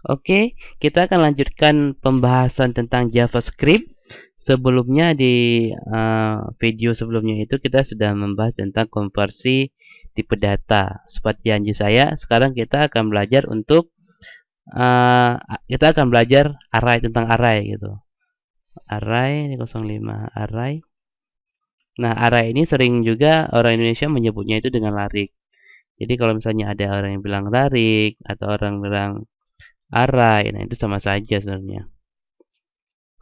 Oke, kita akan lanjutkan pembahasan tentang JavaScript. Sebelumnya di video sebelumnya itu kita sudah membahas tentang konversi tipe data. Seperti janji saya, sekarang kita akan belajar untuk uh, kita akan belajar array, tentang array gitu. Array 05 array. Nah, array ini sering juga orang Indonesia menyebutnya itu dengan larik. Jadi kalau misalnya ada orang yang bilang larik atau orang bilang array, nah itu sama saja sebenarnya.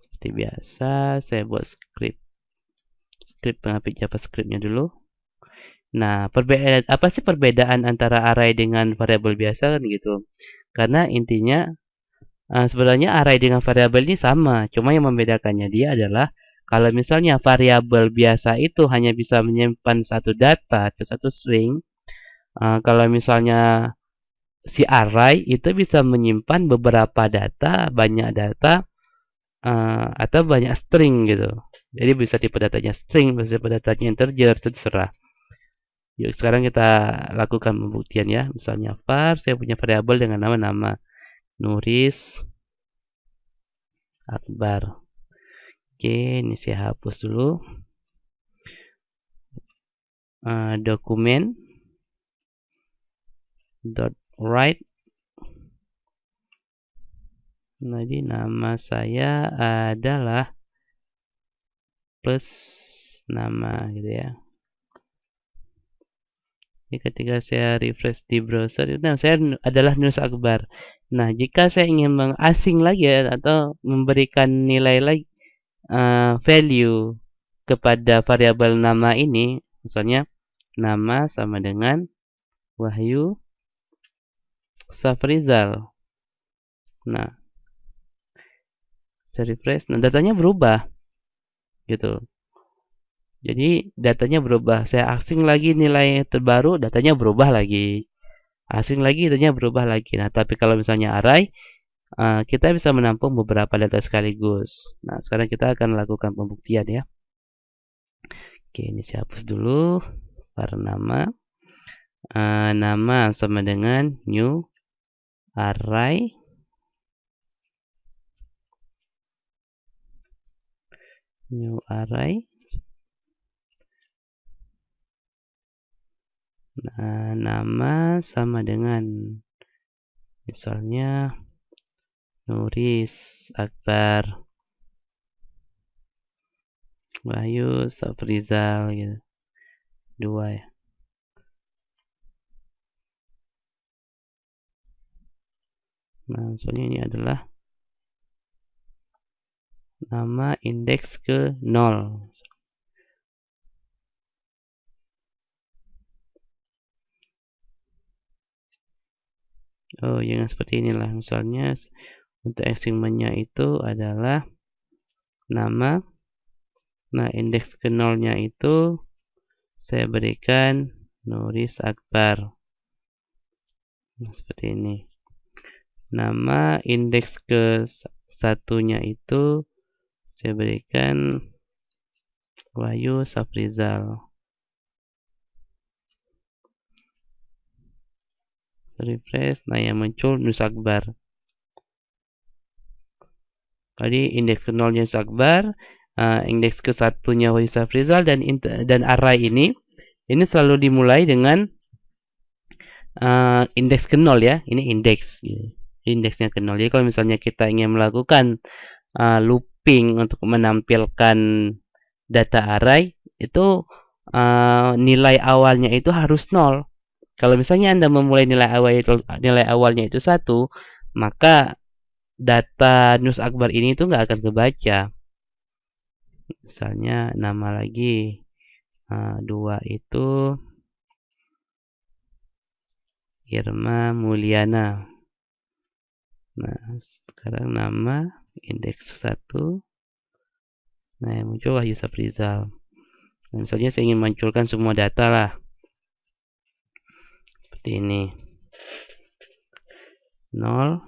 Seperti biasa, saya buat script pengapit JavaScript-nya dulu. Nah, apa sih perbedaan antara array dengan variabel biasa kan gitu? Karena intinya sebenarnya array dengan variabel ini sama, cuma yang membedakannya dia adalah kalau misalnya variabel biasa itu hanya bisa menyimpan satu data atau satu string, kalau misalnya si array itu bisa menyimpan beberapa data, banyak data, atau banyak string gitu. Jadi bisa tipe datanya string, bisa tipe datanya integer, terserah. Yuk sekarang kita lakukan pembuktian ya. Misalnya var, saya punya variabel dengan nama Nuris Akbar. Oke, ini saya hapus dulu. Dokumen dot write. Jadi nama saya adalah plus nama gitu ya. Jadi ketika saya refresh di browser, nah saya adalah Nus Akbar. Nah, jika saya ingin mengasing lagi ya, atau memberikan nilai lagi value kepada variabel nama ini, misalnya nama sama dengan Wahyu Safrizal. Nah, saya refresh, nah datanya berubah gitu. Jadi datanya berubah. Saya asing lagi nilai terbaru, datanya berubah lagi. Asing lagi, datanya berubah lagi. Nah, tapi kalau misalnya array, kita bisa menampung beberapa data sekaligus. Nah, sekarang kita akan lakukan pembuktian ya. Oke, ini saya hapus dulu. Var nama. Nama sama dengan new array. New array. Nah, nama sama dengan misalnya Nuris Akbar Wahyu Safrizal gitu. 2 ya. Nah, misalnya ini adalah nama indeks ke 0. Oh, jangan seperti inilah. Misalnya untuk assignment-nya itu adalah nama. Nah, indeks ke 0-nya itu saya berikan Nuris Akbar. Nah, seperti ini. Nama indeks ke 1-nya itu saya berikan Wahyu Safrizal. Refresh, nah yang muncul Nus Akbar. Jadi indeks ke 0-nya Nus Akbar, indeks ke 1-nya Wahyu Safrizal, dan array ini selalu dimulai dengan indeks ke 0 ya. Ini indeks gitu. Indeksnya ke 0. Jadi kalau misalnya kita ingin melakukan looping untuk menampilkan data array, itu nilai awalnya itu harus 0. Kalau misalnya Anda memulai nilai awalnya itu 1, maka data Nus Akbar ini itu nggak akan kebaca. Misalnya nama lagi 2 itu Irma Mulyana. Nah, sekarang nama indeks 1. Nah, yang muncul Wahyu Safrizal. Nah, misalnya saya ingin munculkan semua data lah. Seperti ini. 0,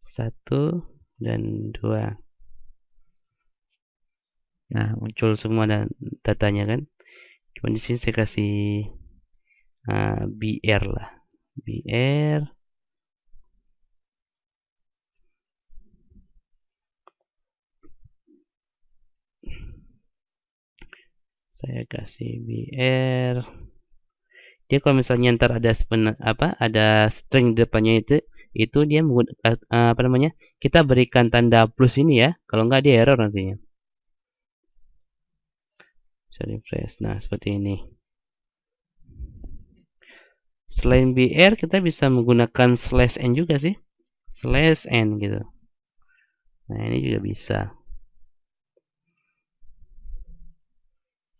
1, dan 2. Nah, muncul semua datanya kan. Cuma di sini saya kasih BR lah. BR Saya kasih BR. Dia kalau misalnya ntar ada ada string di depannya itu dia menggunakan apa namanya? Kita berikan tanda plus ini ya. Kalau enggak dia error nantinya. Bisa refresh. Nah, seperti ini. Selain BR kita bisa menggunakan slash n juga sih. Slash n gitu. Nah, ini juga bisa.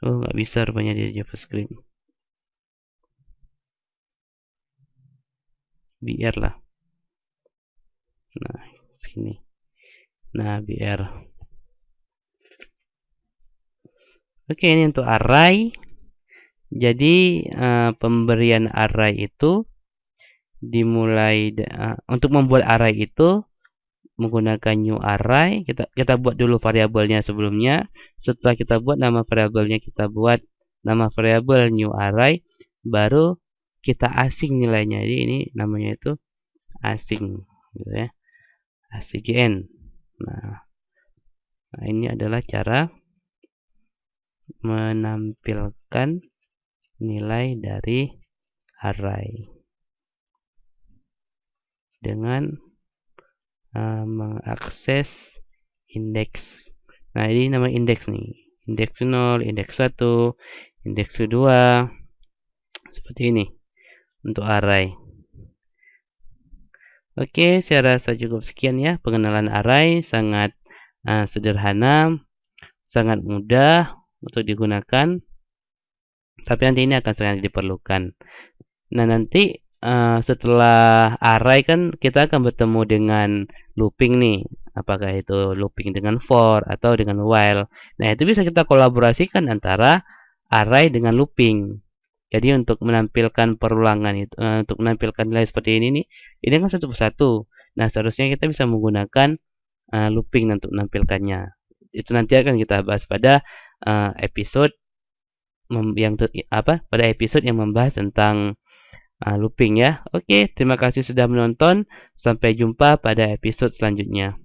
Oh, nggak bisa rupanya di JavaScript. BR lah. Nah, sini. Nah, BR. Oke, ini untuk array. Jadi pemberian array itu dimulai untuk membuat array itu menggunakan new array. Kita buat dulu variabelnya sebelumnya. Setelah kita buat nama variabelnya, kita buat nama variabel new array, baru kita asing nilainya. Jadi ini namanya itu asing, gitu ya. Ascn. Nah, ini adalah cara menampilkan nilai dari array dengan mengakses indeks. Nah, ini nama indeks nih. Indeks 0, indeks 1, indeks 2. Seperti ini untuk array. Oke, saya rasa cukup sekian ya pengenalan array. Sangat sederhana, sangat mudah untuk digunakan. Tapi nanti ini akan sangat diperlukan. Nah, nanti setelah array kan kita akan bertemu dengan looping nih. Apakah itu looping dengan for atau dengan while. Nah, itu bisa kita kolaborasikan antara array dengan looping. Jadi untuk menampilkan perulangan itu, untuk menampilkan nilai seperti ini nih, ini kan satu persatu. Nah, seharusnya kita bisa menggunakan looping untuk menampilkannya. Itu nanti akan kita bahas pada episode pada episode yang membahas tentang looping ya. Oke, terima kasih sudah menonton. Sampai jumpa pada episode selanjutnya.